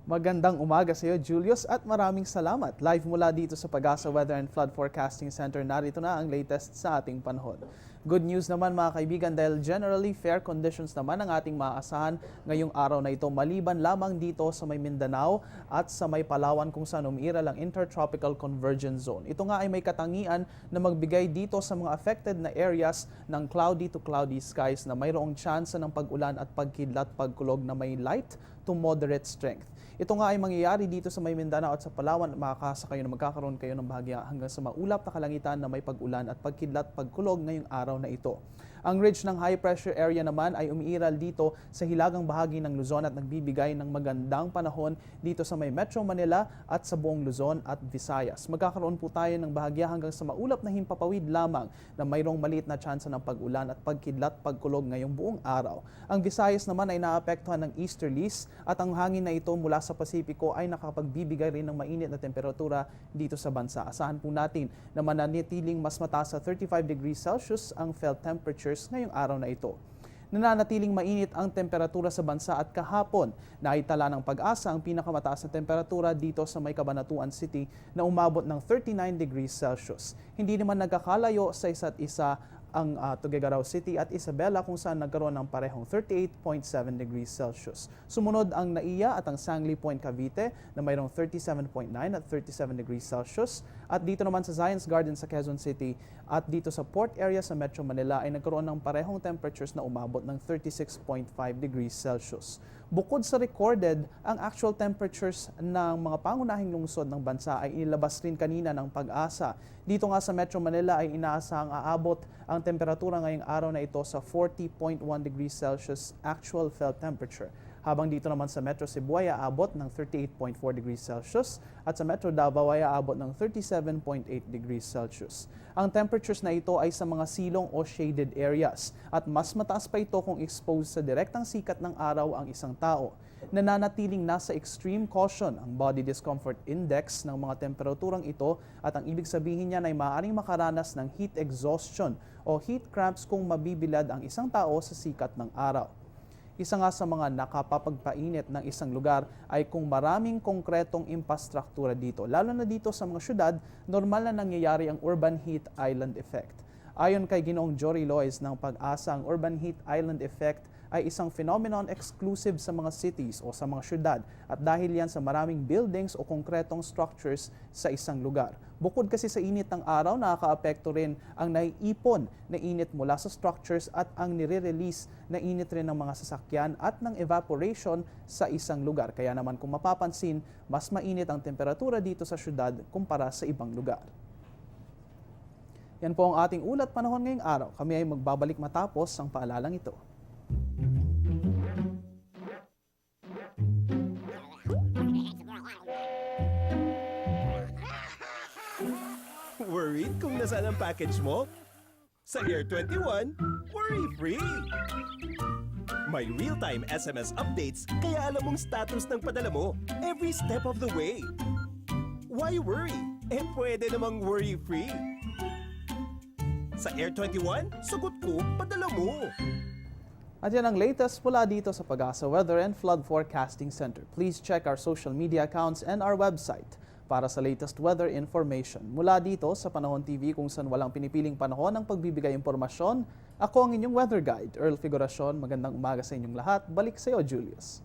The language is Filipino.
Magandang umaga sa iyo, Julius, at maraming salamat. Live mula dito sa Pag-asa Weather and Flood Forecasting Center, narito na ang latest sa ating panahon. Good news naman mga kaibigan dahil generally fair conditions naman ang ating maaasahan ngayong araw na ito maliban lamang dito sa may Mindanao at sa may Palawan kung saan umiiral ang Intertropical Convergence Zone. Ito nga ay may katangian na magbigay dito sa mga affected na areas ng cloudy to cloudy skies na mayroong tsansa ng pag-ulan at pagkidlat pagkulog na may light to moderate strength. Ito nga ay mangyayari dito sa may Mindanao at sa Palawan at makakasa kayo na magkakaroon kayo ng bahagya hanggang sa maulap na kalangitan na may pag-ulan at pagkidlat pagkulog ngayong araw na ito. Ang ridge ng high pressure area naman ay umiiral dito sa hilagang bahagi ng Luzon at nagbibigay ng magandang panahon dito sa may Metro Manila at sa buong Luzon at Visayas. Magkakaroon po tayo ng bahagya hanggang sa maulap na himpapawid lamang na mayroong maliit na tsansa ng pag-ulan at pagkidlat pagkulog ngayong buong araw. Ang Visayas naman ay naapektuhan ng easterlies at ang hangin na ito mula sa Pasipiko ay nakapagbibigay rin ng mainit na temperatura dito sa bansa. Asahan po natin na mananatiling mas mataas sa 35 degrees Celsius ang felt temperatures ngayong araw na ito. Nananatiling mainit ang temperatura sa bansa at kahapon naitala ng Pag-asa ang pinakamataas na temperatura dito sa may Cabanatuan City na umabot ng 39 degrees Celsius. Hindi naman nagkakalayo sa isa't isa ang Tuguegarao City at Isabela kung saan nagkaroon ng parehong 38.7 degrees Celsius. Sumunod ang Naiya at ang Sangley Point, Cavite na mayroong 37.9 at 37 degrees Celsius. At dito naman sa Zion's Garden sa Quezon City at dito sa port area sa Metro Manila ay nagkaroon ng parehong temperatures na umabot ng 36.5 degrees Celsius. Bukod sa recorded, ang actual temperatures ng mga pangunahing lungsod ng bansa ay inilabas rin kanina ng Pag-asa. Dito nga sa Metro Manila ay inaasahang aabot ang temperatura ngayong araw na ito sa 40.1 degrees Celsius actual felt temperature. Habang dito naman sa Metro Cebu ay aabot ng 38.4 degrees Celsius at sa Metro Davao ay aabot ng 37.8 degrees Celsius. Ang temperatures na ito ay sa mga silong o shaded areas at mas mataas pa ito kung exposed sa direktang sikat ng araw ang isang tao. Nananatiling nasa extreme caution ang body discomfort index ng mga temperaturang ito at ang ibig sabihin niyan ay maaaring makaranas ng heat exhaustion o heat cramps kung mabibilad ang isang tao sa sikat ng araw. Isa nga sa mga nakapapagpainit ng isang lugar ay kung maraming konkretong infrastruktura dito. Lalo na dito sa mga syudad, normal na nangyayari ang urban heat island effect. Ayon kay Ginoong Jory Lois ng Pag-asa, ang urban heat island effect ay isang phenomenon exclusive sa mga cities o sa mga syudad at dahil yan sa maraming buildings o konkretong structures sa isang lugar. Bukod kasi sa init ng araw, nakakaapekto rin ang naiipon na init mula sa structures at ang nire-release na init rin ng mga sasakyan at ng evaporation sa isang lugar. Kaya naman kung mapapansin, mas mainit ang temperatura dito sa syudad kumpara sa ibang lugar. Yan po ang ating ulat panahon ngayong araw. Kami ay magbabalik matapos ang paalalang ito. Worried kung nasaan ang package mo? Sa Air 21, worry-free! May real-time SMS updates kaya alam mong status ng padala mo every step of the way. Why worry? Pwede namang worry-free. Sa Air 21, sagot ko, padala mo. At yan ang latest mula dito sa Pag-asa Weather and Flood Forecasting Center. Please check our social media accounts and our website para sa latest weather information. Mula dito sa Panahon TV kung saan walang pinipiling panahon ang pagbibigay impormasyon, ako ang inyong weather guide, Earl Figuracion. Magandang umaga sa inyong lahat. Balik sa iyo, Julius.